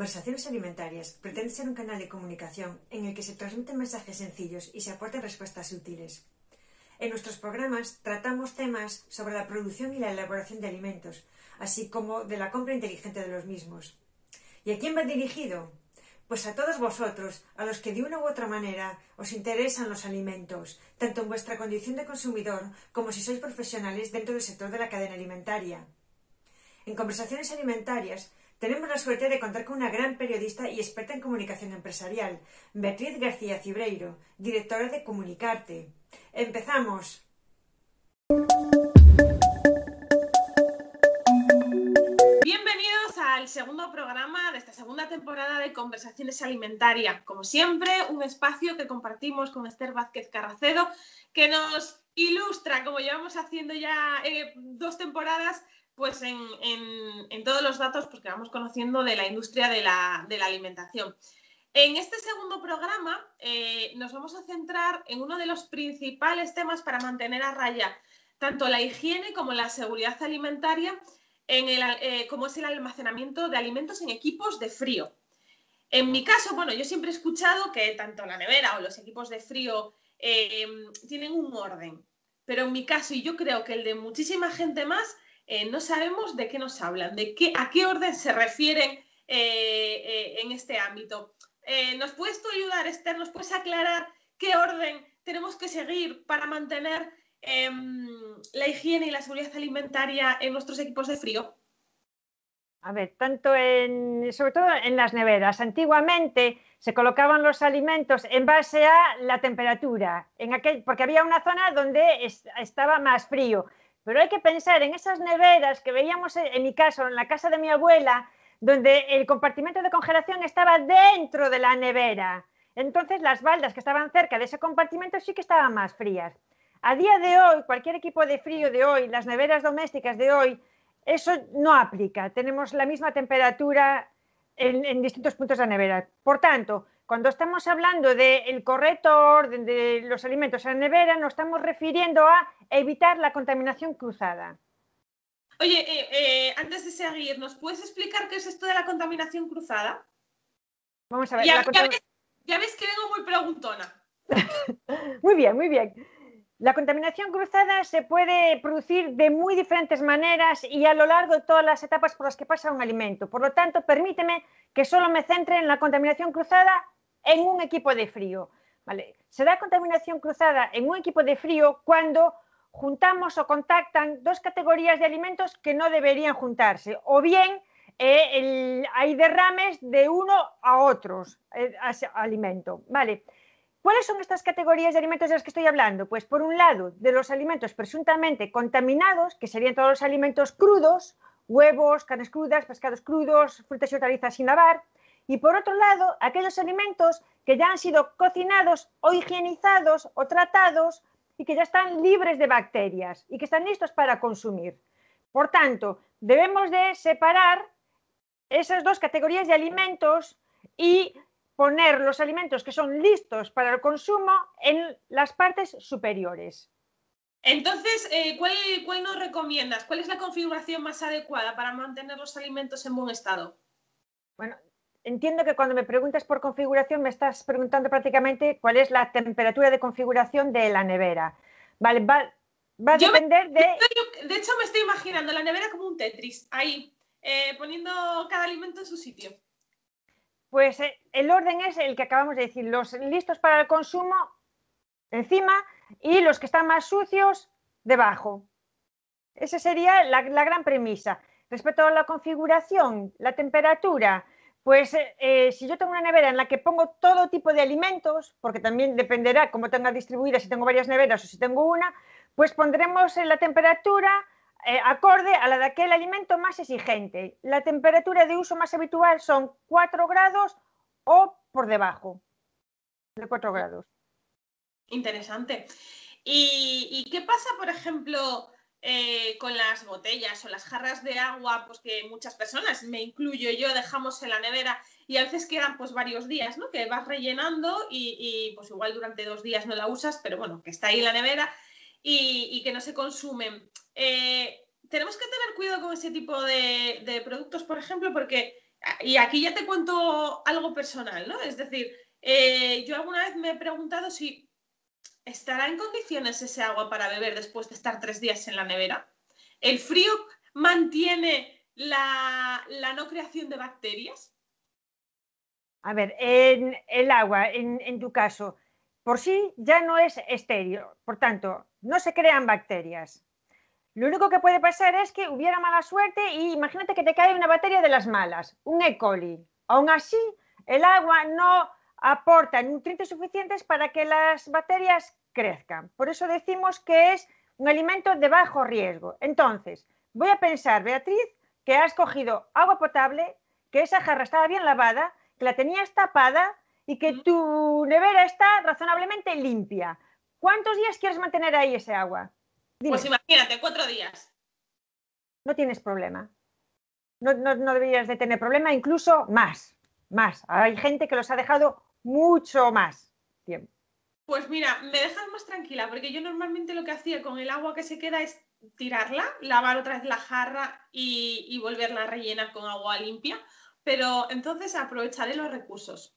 Conversaciones Alimentarias pretende ser un canal de comunicación en el que se transmiten mensajes sencillos y se aportan respuestas útiles. En nuestros programas tratamos temas sobre la producción y la elaboración de alimentos, así como de la compra inteligente de los mismos. ¿Y a quién va dirigido? Pues a todos vosotros, a los que de una u otra manera os interesan los alimentos, tanto en vuestra condición de consumidor como si sois profesionales dentro del sector de la cadena alimentaria. En Conversaciones Alimentarias tenemos la suerte de contar con una gran periodista y experta en comunicación empresarial, Beatriz García Cibreiro, directora de Comunicarte. ¡Empezamos! Bienvenidos al segundo programa de esta segunda temporada de Conversaciones Alimentarias. Como siempre, un espacio que compartimos con Esther Vázquez Carracedo, que nos ilustra, como llevamos haciendo ya 2 temporadas, pues en todos los datos pues, que vamos conociendo de la industria de la alimentación. En este segundo programa nos vamos a centrar en uno de los principales temas para mantener a raya tanto la higiene como la seguridad alimentaria, como es el almacenamiento de alimentos en equipos de frío. En mi caso, bueno, yo siempre he escuchado que tanto la nevera o los equipos de frío tienen un orden, pero en mi caso, y yo creo que el de muchísima gente más, no sabemos de qué nos hablan, a qué orden se refieren en este ámbito. ¿Nos puedes tú ayudar, Esther? ¿Nos puedes aclarar qué orden tenemos que seguir para mantener la higiene y la seguridad alimentaria en nuestros equipos de frío? A ver, sobre todo en las neveras. Antiguamente se colocaban los alimentos en base a la temperatura, porque había una zona donde estaba más frío. Pero hay que pensar en esas neveras que veíamos, en mi caso, en la casa de mi abuela, donde el compartimento de congelación estaba dentro de la nevera. Entonces las baldas que estaban cerca de ese compartimento sí que estaban más frías. A día de hoy, cualquier equipo de frío de hoy, las neveras domésticas de hoy, eso no aplica. Tenemos la misma temperatura en distintos puntos de la nevera. Por tanto, cuando estamos hablando del correcto orden de los alimentos en la nevera, nos estamos refiriendo a evitar la contaminación cruzada. Oye, antes de seguir, ¿nos puedes explicar qué es esto de la contaminación cruzada? Vamos a ver. Ya ves que vengo muy preguntona. Muy bien, muy bien. La contaminación cruzada se puede producir de muy diferentes maneras y a lo largo de todas las etapas por las que pasa un alimento. Por lo tanto, permíteme que solo me centre en la contaminación cruzada en un equipo de frío. ¿Vale? Se da contaminación cruzada en un equipo de frío cuando juntamos o contactan dos categorías de alimentos que no deberían juntarse, o bien hay derrames de uno a otros alimento. ¿Vale? ¿Cuáles son estas categorías de alimentos de las que estoy hablando? Pues por un lado, de los alimentos presuntamente contaminados, que serían todos los alimentos crudos, huevos, carnes crudas, pescados crudos, frutas y hortalizas sin lavar. Y por otro lado, aquellos alimentos que ya han sido cocinados o higienizados o tratados y que ya están libres de bacterias y que están listos para consumir. Por tanto, debemos de separar esas dos categorías de alimentos y poner los alimentos que son listos para el consumo en las partes superiores. Entonces, ¿cuál nos recomiendas? ¿Cuál es la configuración más adecuada para mantener los alimentos en buen estado? Bueno, entiendo que cuando me preguntas por configuración me estás preguntando prácticamente cuál es la temperatura de configuración de la nevera. Vale, va a depender de... De hecho, me estoy imaginando la nevera como un Tetris, ahí, poniendo cada alimento en su sitio. Pues el orden es el que acabamos de decir, los listos para el consumo encima y los que están más sucios debajo. Esa sería la gran premisa. Respecto a la configuración, la temperatura, pues si yo tengo una nevera en la que pongo todo tipo de alimentos, porque también dependerá cómo tenga distribuida, si tengo varias neveras o si tengo una, pues pondremos la temperatura acorde a la de aquel alimento más exigente. La temperatura de uso más habitual son 4 grados o por debajo de 4 grados. Interesante. ¿Y qué pasa, por ejemplo, con las botellas o las jarras de agua, pues que muchas personas, me incluyo yo, dejamos en la nevera y a veces quedan pues varios días, ¿no? Que vas rellenando y pues igual durante 2 días no la usas, pero bueno, que está ahí en la nevera y que no se consumen. Tenemos que tener cuidado con ese tipo de productos, por ejemplo, porque y aquí ya te cuento algo personal, ¿no? Es decir, yo alguna vez me he preguntado si ¿estará en condiciones ese agua para beber después de estar 3 días en la nevera? ¿El frío mantiene la no creación de bacterias? A ver, en el agua, en tu caso, por sí ya no es estéril, por tanto, no se crean bacterias. Lo único que puede pasar es que hubiera mala suerte y imagínate que te cae una bacteria de las malas, un E. coli. Aún así, el agua no aporta nutrientes suficientes para que las bacterias crezcan. Por eso decimos que es un alimento de bajo riesgo. Entonces, voy a pensar, Beatriz, que has cogido agua potable, que esa jarra estaba bien lavada, que la tenías tapada y que tu nevera está razonablemente limpia. ¿Cuántos días quieres mantener ahí ese agua? Dime. Pues imagínate, 4 días. No tienes problema. No deberías de tener problema, incluso más. Hay gente que los ha dejado mucho más tiempo. Pues mira, me dejas más tranquila, porque yo normalmente lo que hacía con el agua que se queda es tirarla, lavar otra vez la jarra y volverla a rellenar con agua limpia, pero entonces aprovecharé los recursos.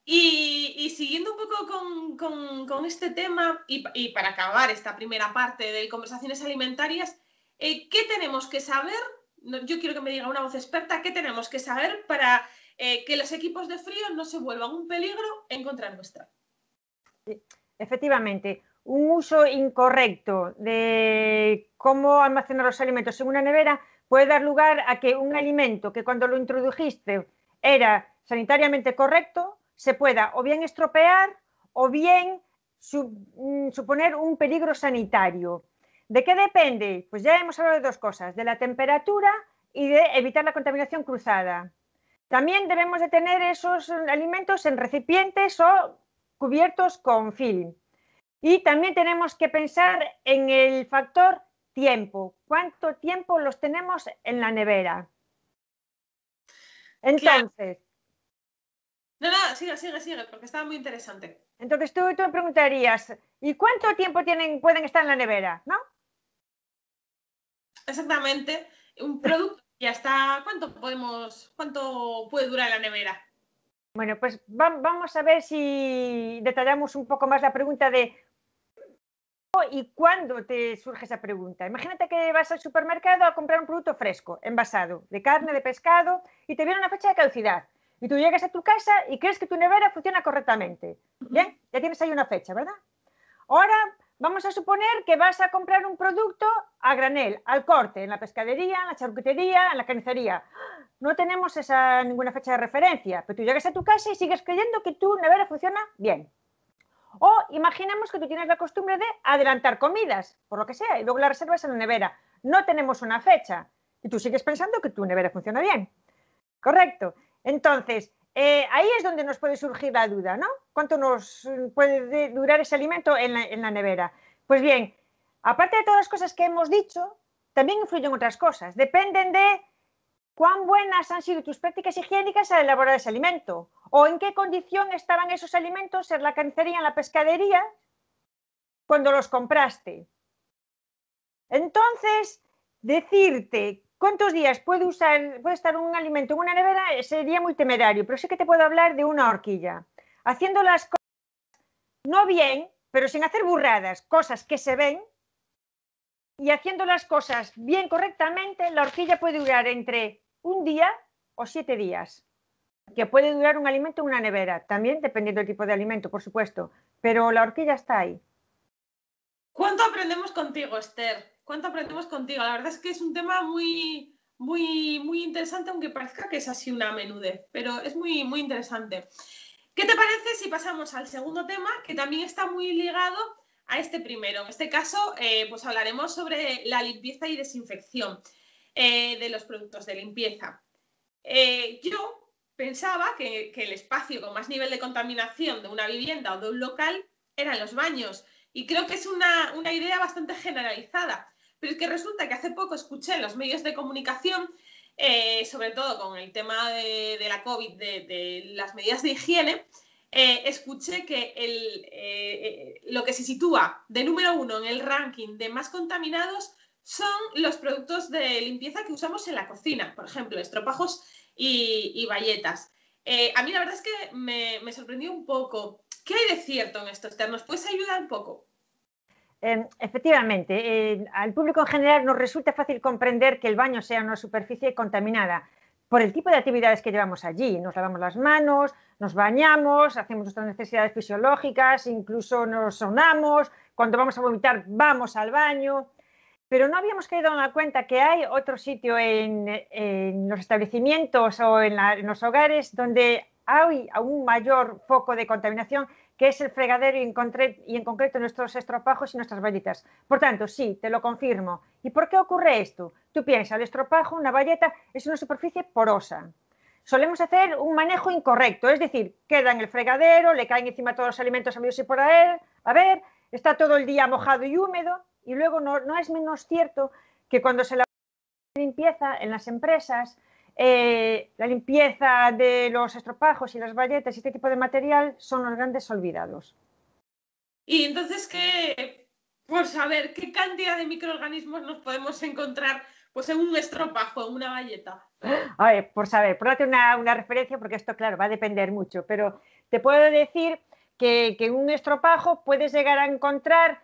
Y siguiendo un poco con este tema y para acabar esta primera parte de conversaciones alimentarias, ¿qué tenemos que saber? Yo quiero que me diga una voz experta, ¿qué tenemos que saber para que los equipos de frío no se vuelvan un peligro en contra nuestra? Efectivamente, un uso incorrecto de cómo almacenar los alimentos en una nevera puede dar lugar a que un alimento que cuando lo introdujiste era sanitariamente correcto se pueda o bien estropear o bien suponer un peligro sanitario. ¿De qué depende? Pues ya hemos hablado de dos cosas, de la temperatura y de evitar la contaminación cruzada. También debemos de tener esos alimentos en recipientes o cubiertos con film. Y también tenemos que pensar en el factor tiempo. ¿Cuánto tiempo los tenemos en la nevera? Entonces... Claro. No, sigue, porque estaba muy interesante. Entonces tú me preguntarías, ¿y cuánto tiempo pueden estar en la nevera? ¿No? Exactamente. Un producto ya está. ¿Cuánto puede durar en la nevera? Bueno, pues vamos a ver si detallamos un poco más la pregunta de ¿y cuándo te surge esa pregunta? Imagínate que vas al supermercado a comprar un producto fresco, envasado, de carne, de pescado, y te viene una fecha de caducidad. Y tú llegas a tu casa y crees que tu nevera funciona correctamente. Bien, ya tienes ahí una fecha, ¿verdad? Ahora vamos a suponer que vas a comprar un producto a granel, al corte, en la pescadería, en la charcutería, en la carnicería. No tenemos ninguna fecha de referencia, pero tú llegas a tu casa y sigues creyendo que tu nevera funciona bien. O imaginemos que tú tienes la costumbre de adelantar comidas, por lo que sea, y luego las reservas en la nevera. No tenemos una fecha y tú sigues pensando que tu nevera funciona bien. Correcto. Entonces, ahí es donde nos puede surgir la duda, ¿no? ¿Cuánto nos puede durar ese alimento en la nevera? Pues bien, aparte de todas las cosas que hemos dicho, también influyen otras cosas. Dependen de cuán buenas han sido tus prácticas higiénicas al elaborar ese alimento o en qué condición estaban esos alimentos en la carnicería, en la pescadería, cuando los compraste. Entonces, decirte cuántos días puede estar un alimento en una nevera sería muy temerario, pero sí que te puedo hablar de una horquilla. Haciendo las cosas no bien, pero sin hacer burradas, cosas que se ven, y haciendo las cosas bien correctamente, la horquilla puede durar entre un día o 7 días, que puede durar un alimento en una nevera, también dependiendo del tipo de alimento, por supuesto, pero la horquilla está ahí. ¿Cuánto aprendemos contigo, Esther? ¿Cuánto aprendemos contigo? La verdad es que es un tema muy, muy, muy interesante, aunque parezca que es así una menudez, pero es muy, muy interesante. ¿Qué te parece si pasamos al segundo tema, que también está muy ligado a este primero? En este caso, pues hablaremos sobre la limpieza y desinfección de los productos de limpieza. Yo pensaba que el espacio con más nivel de contaminación de una vivienda o de un local eran los baños, y creo que es una idea bastante generalizada, pero es que resulta que hace poco escuché en los medios de comunicación, sobre todo con el tema de la COVID, de las medidas de higiene, escuché que lo que se sitúa de número 1 en el ranking de más contaminados son los productos de limpieza que usamos en la cocina. Por ejemplo, estropajos y bayetas. A mí la verdad es que me sorprendió un poco. ¿Qué hay de cierto en esto, Esther? ¿Nos puedes ayudar un poco? Efectivamente, al público en general nos resulta fácil comprender que el baño sea una superficie contaminada por el tipo de actividades que llevamos allí. Nos lavamos las manos, nos bañamos, hacemos nuestras necesidades fisiológicas, incluso nos sonamos, cuando vamos a vomitar vamos al baño. Pero no habíamos caído en la cuenta que hay otro sitio en los establecimientos o en los hogares donde hay aún mayor foco de contaminación, que es el fregadero y en concreto nuestros estropajos y nuestras bayetas. Por tanto, sí, te lo confirmo. ¿Y por qué ocurre esto? Tú piensas, el estropajo, una bayeta, es una superficie porosa. Solemos hacer un manejo incorrecto, es decir, queda en el fregadero, le caen encima todos los alimentos habidos y por haber, está todo el día mojado y húmedo, y luego no es menos cierto que cuando se la limpieza en las empresas, la limpieza de los estropajos y las bayetas y este tipo de material son los grandes olvidados. Y entonces, por saber qué cantidad de microorganismos nos podemos encontrar pues, en un estropajo, en una bayeta. A ver, por darte una referencia, porque esto, claro, va a depender mucho, pero te puedo decir que en un estropajo puedes llegar a encontrar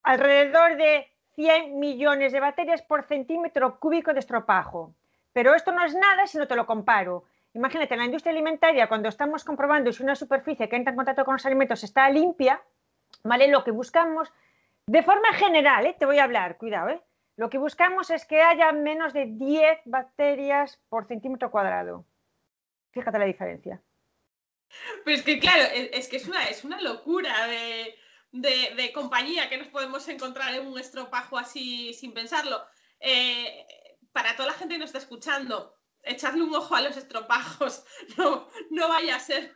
alrededor de 100 millones de bacterias por centímetro cúbico de estropajo. Pero esto no es nada si no te lo comparo. Imagínate, en la industria alimentaria, cuando estamos comprobando si una superficie que entra en contacto con los alimentos está limpia, ¿vale? Lo que buscamos, de forma general, te voy a hablar, cuidado, lo que buscamos es que haya menos de 10 bacterias por centímetro cuadrado. Fíjate la diferencia. Pues que claro, es que es una locura de compañía que nos podemos encontrar en un estropajo así sin pensarlo. Para toda la gente que nos está escuchando, echadle un ojo a los estropajos, no vaya a ser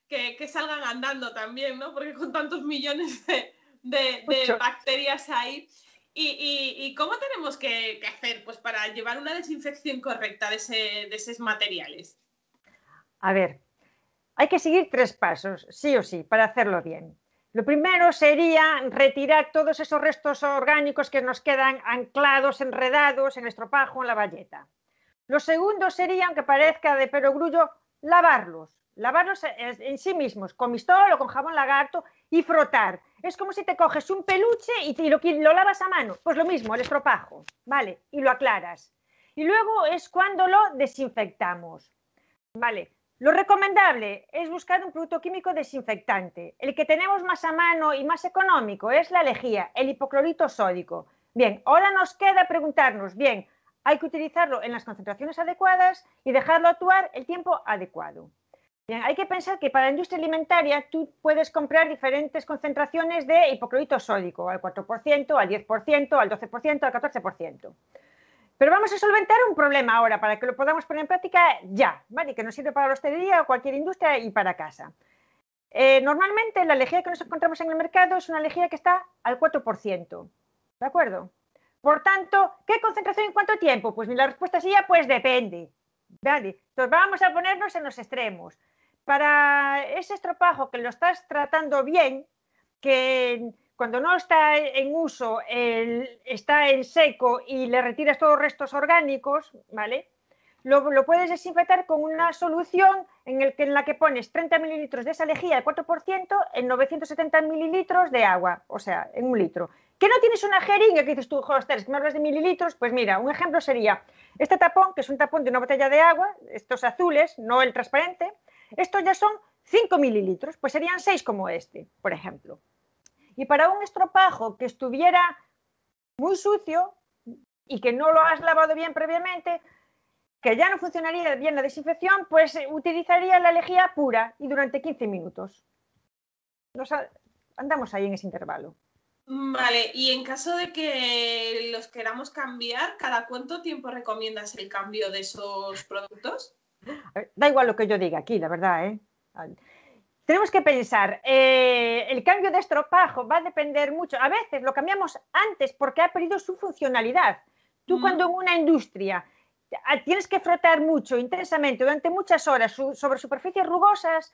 que salgan andando también, ¿no? Porque con tantos millones de bacterias ahí. ¿Y cómo tenemos que hacer pues, para llevar una desinfección correcta de esos materiales? A ver, hay que seguir 3 pasos, sí o sí, para hacerlo bien. Lo primero sería retirar todos esos restos orgánicos que nos quedan anclados, enredados en el estropajo, en la bayeta. Lo segundo sería, aunque parezca de perogrullo, lavarlos en sí mismos, con mistol o con jabón lagarto y frotar. Es como si te coges un peluche y lo lavas a mano. Pues lo mismo, el estropajo, ¿vale? Y lo aclaras. Y luego es cuando lo desinfectamos, ¿vale? Lo recomendable es buscar un producto químico desinfectante. El que tenemos más a mano y más económico es la lejía, el hipoclorito sódico. Bien, ahora nos queda preguntarnos, bien, hay que utilizarlo en las concentraciones adecuadas y dejarlo actuar el tiempo adecuado. Bien, hay que pensar que para la industria alimentaria tú puedes comprar diferentes concentraciones de hipoclorito sódico, al 4%, al 10%, al 12%, al 14%. Pero vamos a solventar un problema ahora para que lo podamos poner en práctica ya, ¿vale? Que nos sirve para la hostelería o cualquier industria y para casa. Normalmente la lejía que nos encontramos en el mercado es una lejía que está al 4%, ¿de acuerdo? Por tanto, ¿qué concentración en cuánto tiempo? Pues la respuesta sería, pues depende, ¿vale? Entonces vamos a ponernos en los extremos. Para ese estropajo que lo estás tratando bien, que cuando no está en uso, está en seco y le retiras todos los restos orgánicos, ¿vale? Lo puedes desinfectar con una solución en la que pones 30 mililitros de esa lejía de 4% en 970 mililitros de agua, o sea, en 1 litro. ¿Que no tienes una jeringa que dices tú, joder, es que me hablas de mililitros? Pues mira, un ejemplo sería este tapón, que es un tapón de una botella de agua, estos azules, no el transparente, estos ya son 5 mililitros, pues serían 6 como este, por ejemplo. Y para un estropajo que estuviera muy sucio y que no lo has lavado bien previamente, que ya no funcionaría bien la desinfección, pues utilizaría la lejía pura y durante 15 minutos. Andamos ahí en ese intervalo. Vale, y en caso de que los queramos cambiar, ¿cada cuánto tiempo recomiendas el cambio de esos productos? Da igual lo que yo diga aquí, la verdad, ¿eh? Tenemos que pensar, el cambio de estropajo va a depender mucho. A veces lo cambiamos antes porque ha perdido su funcionalidad. Tú cuando en una industria tienes que frotar mucho, intensamente, durante muchas horas sobre superficies rugosas,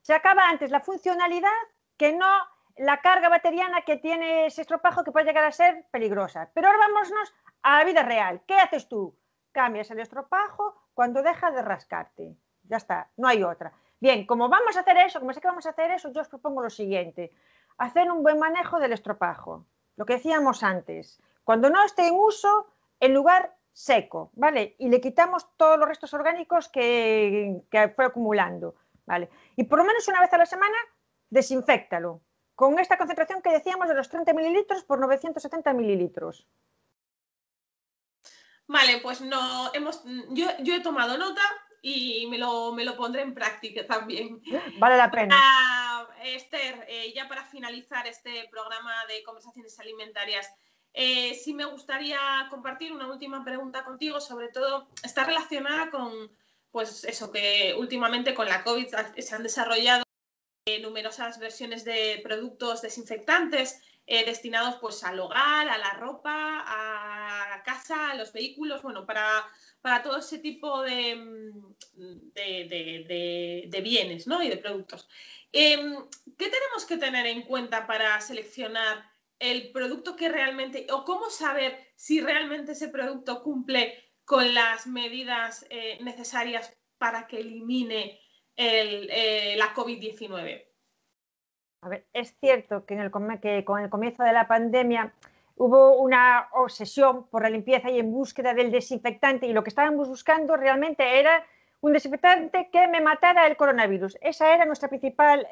se acaba antes la funcionalidad que no la carga bacteriana que tiene ese estropajo, que puede llegar a ser peligrosa. Pero ahora vámonos a la vida real. ¿Qué haces tú? cambias el estropajo cuando deja de rascarte. Ya está, no hay otra. Bien, como vamos a hacer eso, como sé que vamos a hacer eso, yo os propongo lo siguiente. Hacer un buen manejo del estropajo. Lo que decíamos antes. Cuando no esté en uso, en lugar seco, ¿vale? Y le quitamos todos los restos orgánicos que fue acumulando, ¿vale? Y por lo menos una vez a la semana, desinféctalo. Con esta concentración que decíamos de los 30 mililitros por 970 mililitros. Vale, pues yo he tomado nota y me lo pondré en práctica también. Vale la pena. Esther, ya para finalizar este programa de conversaciones alimentarias, sí me gustaría compartir una última pregunta contigo, sobre todo está relacionada con, pues eso, que últimamente con la COVID se han desarrollado numerosas versiones de productos desinfectantes destinados pues al hogar, a la ropa, a la casa, a los vehículos, bueno, para todo ese tipo de bienes, ¿no? Y de productos. ¿Qué tenemos que tener en cuenta para seleccionar el producto que realmente, o cómo saber si realmente ese producto cumple con las medidas necesarias para que elimine la COVID-19? A ver, es cierto que, que con el comienzo de la pandemia hubo una obsesión por la limpieza y en búsqueda del desinfectante, y lo que estábamos buscando realmente era un desinfectante que me matara el coronavirus. Esa era nuestra principal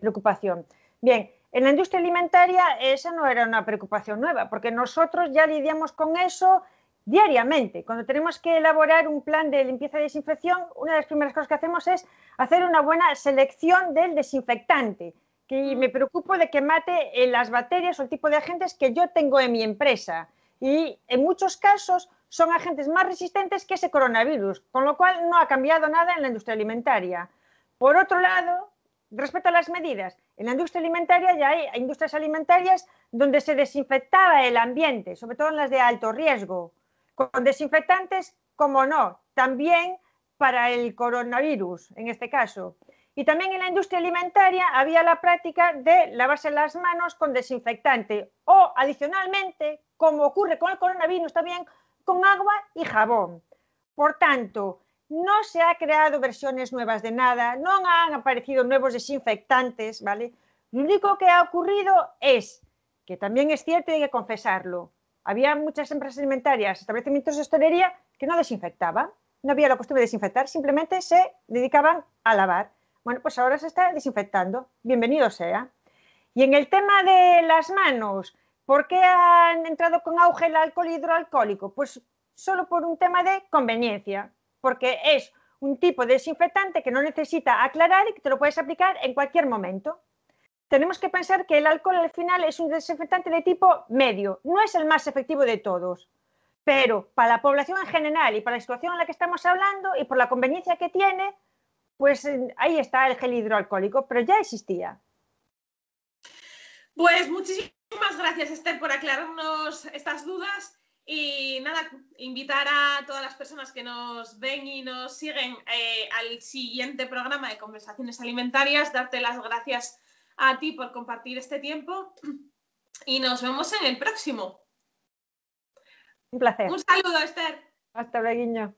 preocupación. Bien, en la industria alimentaria esa no era una preocupación nueva, porque nosotros ya lidiamos con eso diariamente. Cuando tenemos que elaborar un plan de limpieza y desinfección, una de las primeras cosas que hacemos es hacer una buena selección del desinfectante, que me preocupo de que mate las bacterias o el tipo de agentes que yo tengo en mi empresa. Y en muchos casos son agentes más resistentes que ese coronavirus, con lo cual no ha cambiado nada en la industria alimentaria. Por otro lado, respecto a las medidas, en la industria alimentaria ya hay industrias alimentarias donde se desinfectaba el ambiente, sobre todo en las de alto riesgo, con desinfectantes, como no, también para el coronavirus, en este caso. Y también en la industria alimentaria había la práctica de lavarse las manos con desinfectante o, adicionalmente, como ocurre con el coronavirus también, con agua y jabón. Por tanto, no se han creado versiones nuevas de nada, no han aparecido nuevos desinfectantes, ¿vale? Lo único que ha ocurrido es, que también es cierto y hay que confesarlo, había muchas empresas alimentarias, establecimientos de hostelería que no desinfectaban, no había la costumbre de desinfectar, simplemente se dedicaban a lavar. Bueno, pues ahora se está desinfectando, bienvenido sea. Y en el tema de las manos, ¿por qué han entrado con auge el alcohol hidroalcohólico? Pues solo por un tema de conveniencia, porque es un tipo de desinfectante que no necesita aclarar y que te lo puedes aplicar en cualquier momento. Tenemos que pensar que el alcohol al final es un desinfectante de tipo medio, no es el más efectivo de todos, pero para la población en general y para la situación en la que estamos hablando y por la conveniencia que tiene, pues ahí está el gel hidroalcohólico, pero ya existía. Pues muchísimas gracias, Esther, por aclararnos estas dudas. Y nada, invitar a todas las personas que nos ven y nos siguen al siguiente programa de Conversaciones Alimentarias, darte las gracias a ti por compartir este tiempo y nos vemos en el próximo. Un placer. Un saludo, Esther. Hasta luego.